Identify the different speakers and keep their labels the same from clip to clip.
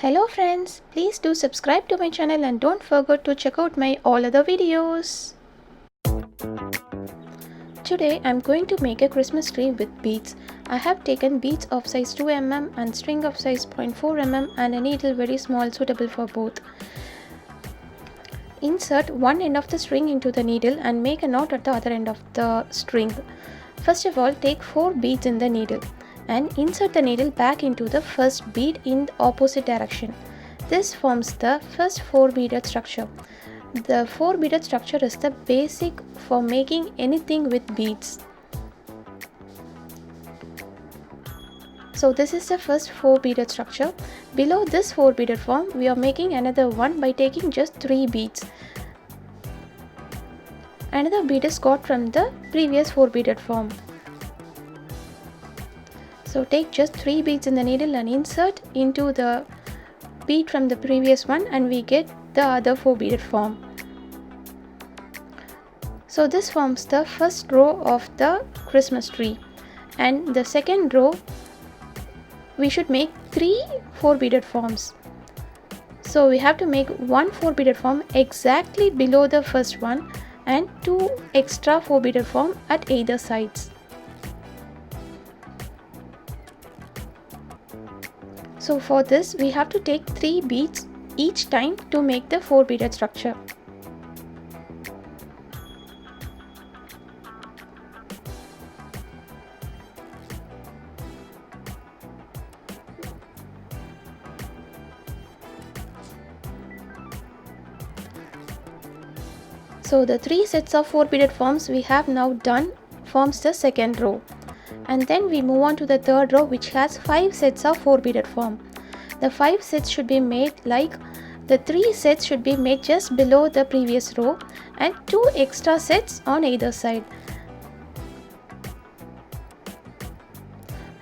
Speaker 1: Hello friends, please do subscribe to my channel and don't forget to check out my all other videos. Today I am going to make a Christmas tree with beads. I have taken beads of size 2 mm and string of size 0.4 mm and a needle very small suitable for both. Insert one end of the string into the needle and make a knot at the other end of the string. First of all, take 4 beads in the needle and insert the needle back into the first bead in the opposite direction. This forms the first 4 beaded structure. The 4 beaded structure is the basic for making anything with beads. So this is the first 4 beaded structure. Below this 4 beaded form, we are making another one by taking just 3 beads. Another bead is got from the previous 4 beaded form. So take just 3 beads in the needle and insert into the bead from the previous one and we get the other 4 beaded form. So this forms the first row of the Christmas tree, and the second row we should make 3 4 beaded forms. So we have to make one 4 beaded form exactly below the first one and 2 extra 4 beaded form at either sides. So for this we have to take 3 beads each time to make the 4 beaded structure. So the 3 sets of 4 beaded forms we have now done forms the second row. And then we move on to the third row, which has 5 sets of 4 beaded form. The 5 sets should be made like the 3 sets should be made just below the previous row and 2 extra sets on either side.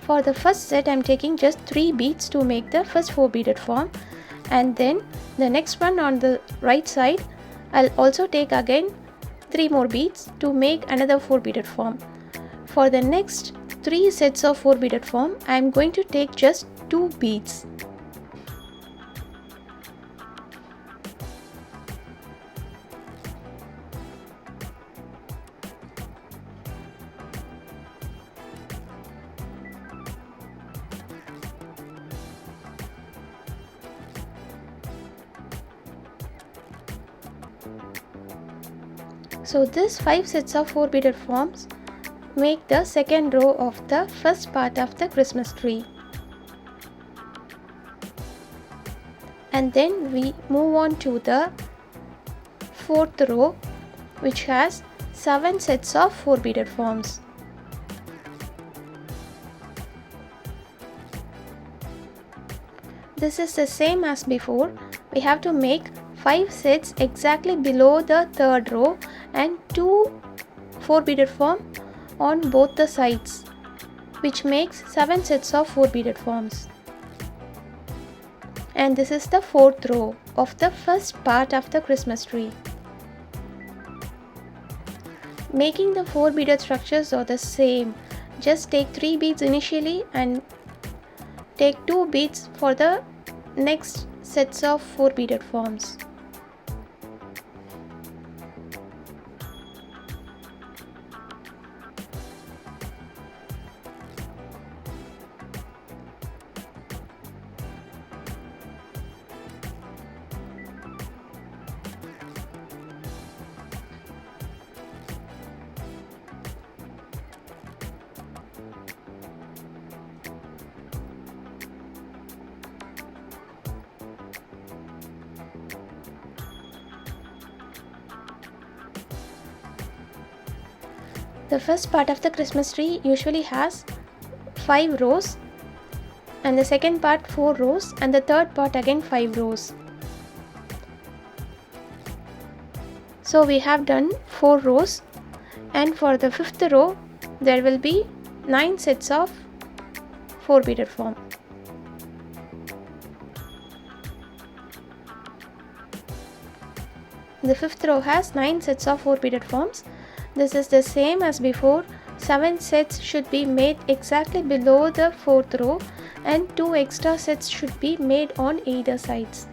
Speaker 1: For the first set I am taking just 3 beads to make the first 4 beaded form, and then the next one on the right side I'll also take again 3 more beads to make another 4 beaded form. For the next 3 sets of 4 beaded form, I am going to take just 2 beads. So this 5 sets of 4 beaded forms make the second row of the first part of the Christmas tree. And then we move on to the fourth row, which has 7 sets of 4 beaded forms. This is the same as before. We have to make 5 sets exactly below the third row and 2 4 beaded form on both the sides, which makes 7 sets of 4 beaded forms. And this is the fourth row of the first part of the Christmas tree. Making the 4 beaded structures are the same. Just take 3 beads initially and take 2 beads for the next sets of 4 beaded forms. The first part of the Christmas tree usually has 5 rows, and the second part 4 rows, and the third part again 5 rows. So we have done 4 rows, and for the fifth row there will be 9 sets of 4 beaded form. The fifth row has 9 sets of 4 beaded forms. This is the same as before. 7 sets should be made exactly below the fourth row and 2 extra sets should be made on either sides.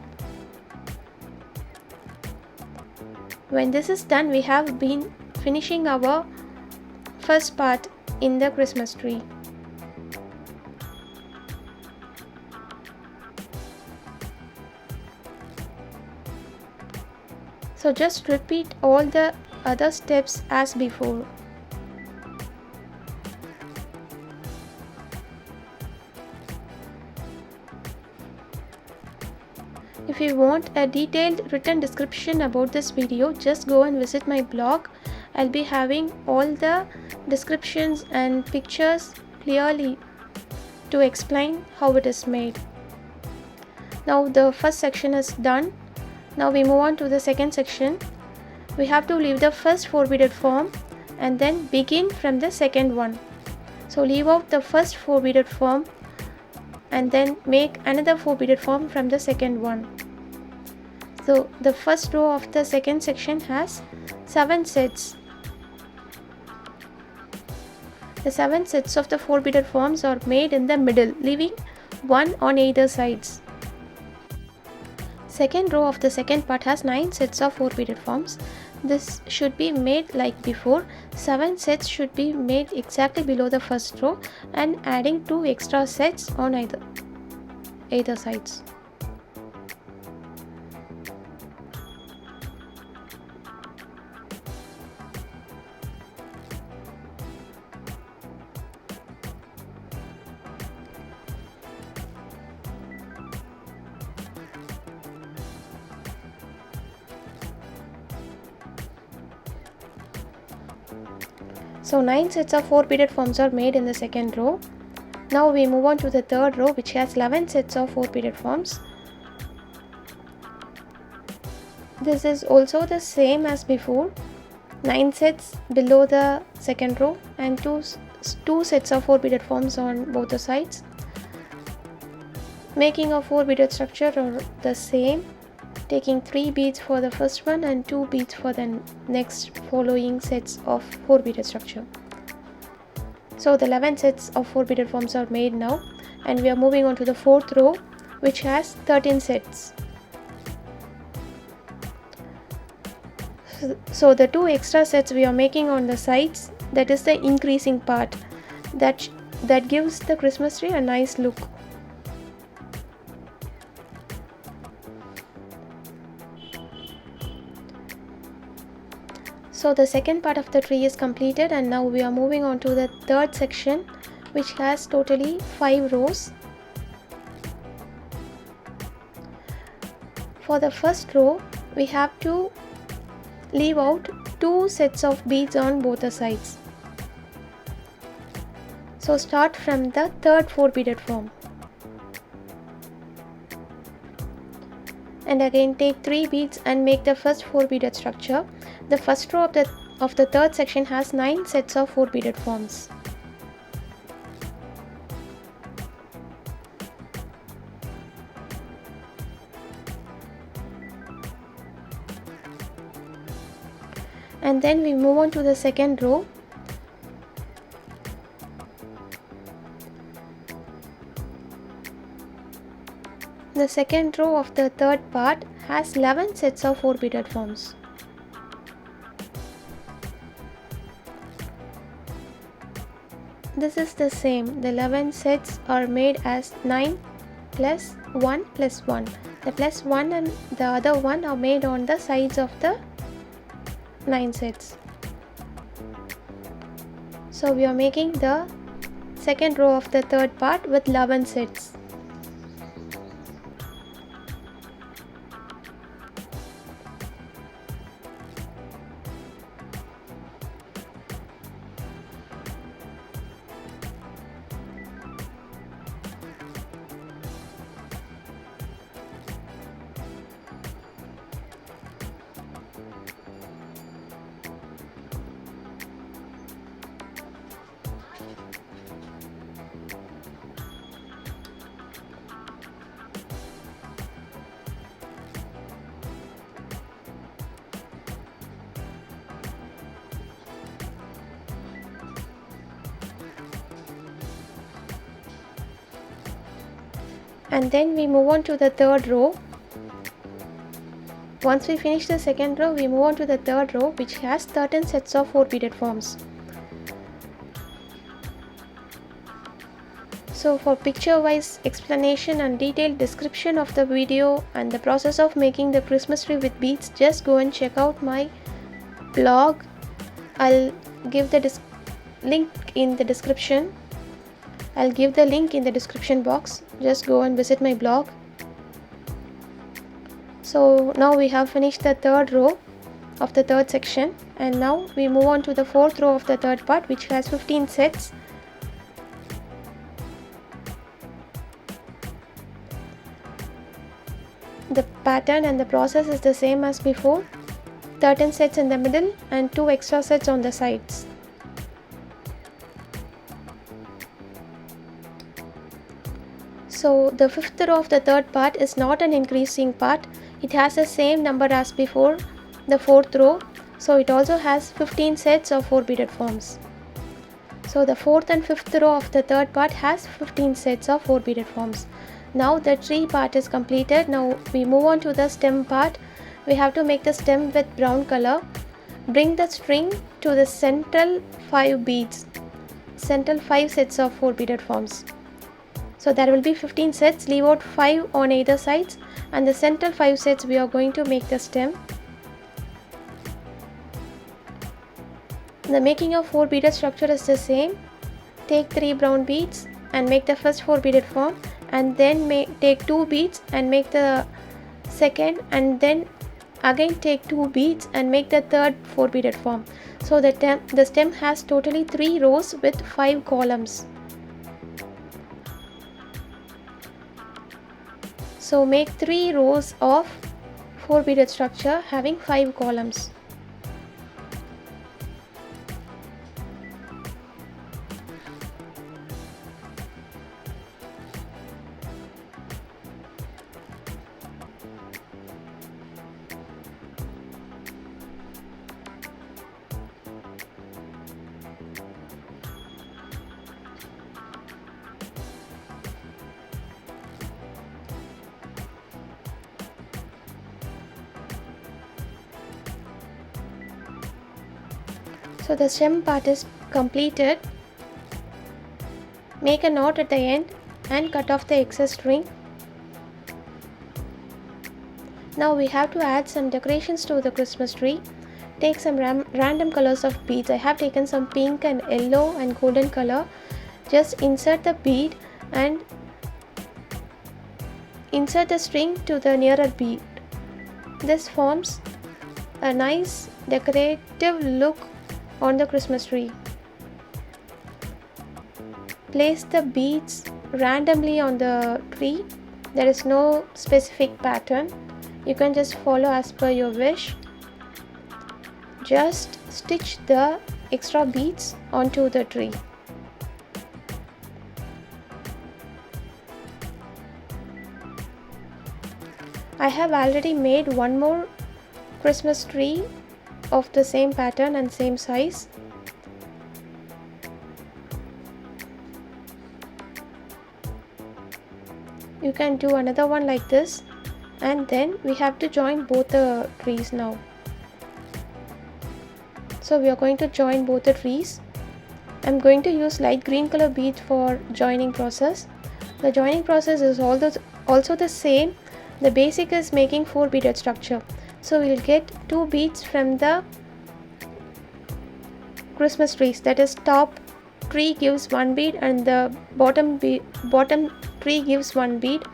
Speaker 1: When this is done, we have been finishing our first part in the Christmas tree. So just repeat all the other steps as before. If you want a detailed written description about this video, just go and visit my blog. I'll be having all the descriptions and pictures clearly to explain how it is made. Now the first section is done. Now we move on to the second section. We have to leave the first 4 beaded form and then begin from the second one. So leave out the first 4 beaded form and then make another 4 beaded form from the second one. So the first row of the second section has 7 sets. The 7 sets of the 4 beaded forms are made in the middle, leaving one on either sides. Second row of the second part has 9 sets of 4 beaded forms. This should be made like before. 7 sets should be made exactly below the first row and adding 2 extra sets on either sides. So 9 sets of 4 beaded forms are made in the second row. Now we move on to the third row, which has 11 sets of 4 beaded forms. This is also the same as before. 9 sets below the second row and 2 sets of 4 beaded forms on both the sides. Making a 4 beaded structure are the same, taking 3 beads for the first one and 2 beads for the next following sets of 4 beaded structure. So the 11 sets of 4 beaded forms are made now, and we are moving on to the fourth row, which has 13 sets. So the 2 extra sets we are making on the sides, that is the increasing part that gives the Christmas tree a nice look. So the second part of the tree is completed, and now we are moving on to the third section, which has totally 5 rows. For the first row, we have to leave out 2 sets of beads on both the sides. So start from the third 4 beaded form. And again take 3 beads and make the first 4 beaded structure. The first row of the third section has 9 sets of 4 beaded forms. And then we move on to the second row. The second row of the third part has 11 sets of 4 beaded forms. This is the same. The 11 sets are made as 9 plus 1 plus 1. The plus 1 and the other one are made on the sides of the 9 sets. So we are making the second row of the third part with 11 sets. and then we move on to the third row. Once we finish the second row, we move on to the third row, which has 13 sets of 4 beaded forms. So for picture wise explanation and detailed description of the video and the process of making the Christmas tree with beads, just go and check out my blog. I'll give the link in the description. I'll give the link in the description box. Just go and visit my blog. So now we have finished the third row of the third section, and now we move on to the fourth row of the third part, which has 15 sets. The pattern and the process is the same as before. 13 sets in the middle and 2 extra sets on the sides. So the fifth row of the third part is not an increasing part. It has the same number as before, the fourth row. So it also has 15 sets of 4 beaded forms. So the fourth and fifth row of the third part has 15 sets of 4 beaded forms. Now the tree part is completed. Now we move on to the stem part. We have to make the stem with brown color. Bring the string to the central 5 beads, central 5 sets of 4 beaded forms. So there will be 15 sets, leave out 5 on either sides, and the central 5 sets we are going to make the stem. The making of 4 beaded structure is the same. Take 3 brown beads and make the first 4 beaded form, and then take 2 beads and make the second, and then again take 2 beads and make the third 4 beaded form. So the stem has totally 3 rows with 5 columns. So make 3 rows of 4 beaded structure having 5 columns. So the stem part is completed. Make a knot at the end and cut off the excess string. Now we have to add some decorations to the Christmas tree. Take some random colors of beads. I have taken some pink and yellow and golden color. Just insert the bead and insert the string to the nearer bead. This forms a nice decorative look on the Christmas tree. Place the beads randomly on the tree. There is no specific pattern. You can just follow as per your wish. Just stitch the extra beads onto the tree. I have already made one more Christmas tree of the same pattern and same size. You can do another one like this, and then we have to join both the trees now. So we are going to join both the trees. I'm going to use light green color beads for joining process. The joining process is also the same. The basic is making 4 beaded structure. So we will get 2 beads from the Christmas trees, that is top tree gives 1 bead and the bottom tree gives 1 bead.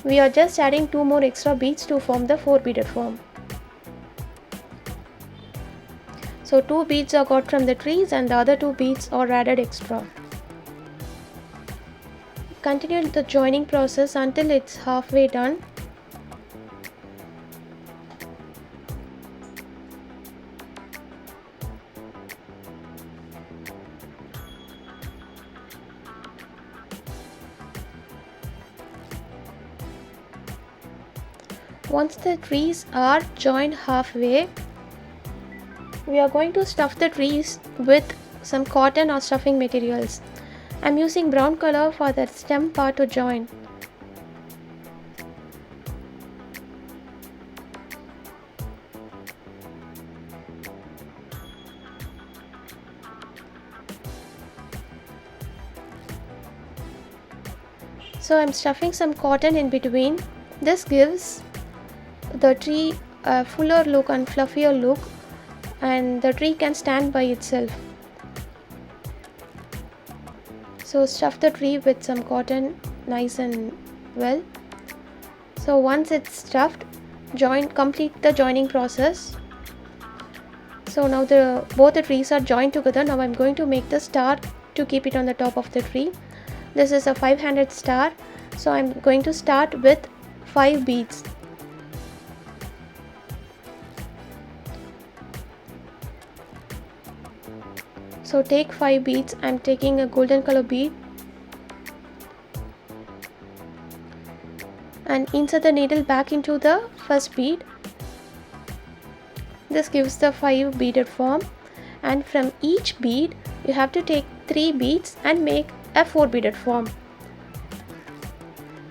Speaker 1: We are just adding 2 more extra beads to form the 4 beaded form. So 2 beads are got from the trees and the other 2 beads are added extra. Continue the joining process until it's halfway done. Once the trees are joined halfway, we are going to stuff the trees with some cotton or stuffing materials. I am using brown color for the stem part to join. So I'm stuffing some cotton in between. This gives the tree a fuller look and fluffier look, and the tree can stand by itself. So stuff the tree with some cotton nice and well. So once it's stuffed, complete the joining process. So now both the trees are joined together. Now I'm going to make the star to keep it on the top of the tree. This is a 5-handed star, so I'm going to start with 5 beads. So take 5 beads. I'm taking a golden color bead and insert the needle back into the first bead. This gives the 5 beaded form, and from each bead you have to take 3 beads and make a 4 beaded form.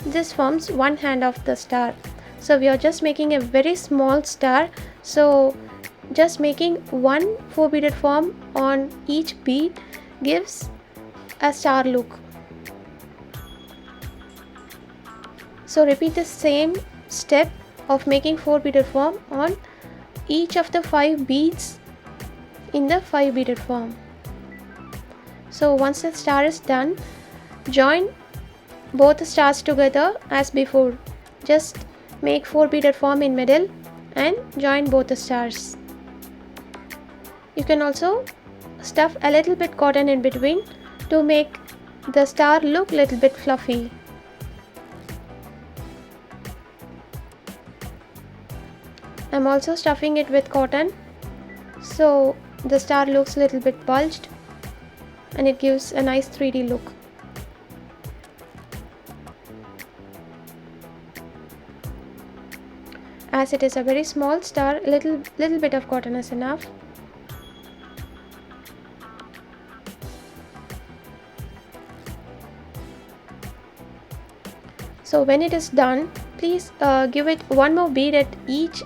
Speaker 1: This forms one hand of the star. So we are just making a very small star, so just making one 4 beaded form on each bead gives a star look. So repeat the same step of making 4 beaded form on each of the 5 beads in the 5 beaded form. So once the star is done, join both the stars together as before. Just make 4 beaded form in middle and join both the stars. You can also stuff a little bit cotton in between to make the star look little bit fluffy. I'm also stuffing it with cotton, so the star looks a little bit bulged and it gives a nice 3D look. As it is a very small star, a little bit of cotton is enough. So when it is done, please give it one more bead at each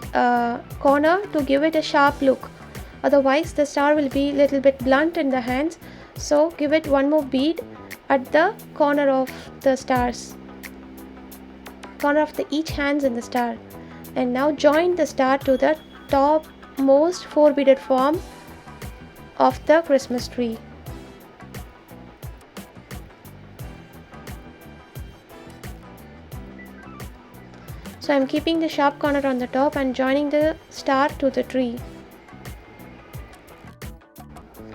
Speaker 1: corner to give it a sharp look. Otherwise the star will be little bit blunt in the hands. So give it one more bead at the corner of the stars, corner of each hands in the star. And now join the star to the top most 4 beaded form of the Christmas tree. So I'm keeping the sharp corner on the top and joining the star to the tree.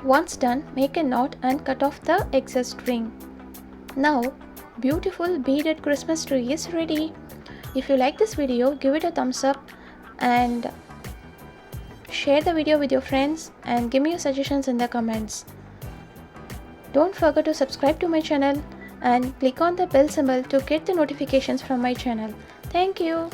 Speaker 1: Once done, make a knot and cut off the excess string. Now, beautiful beaded Christmas tree is ready. If you like this video, give it a thumbs up and share the video with your friends and give me your suggestions in the comments. Don't forget to subscribe to my channel and click on the bell symbol to get the notifications from my channel. Thank you.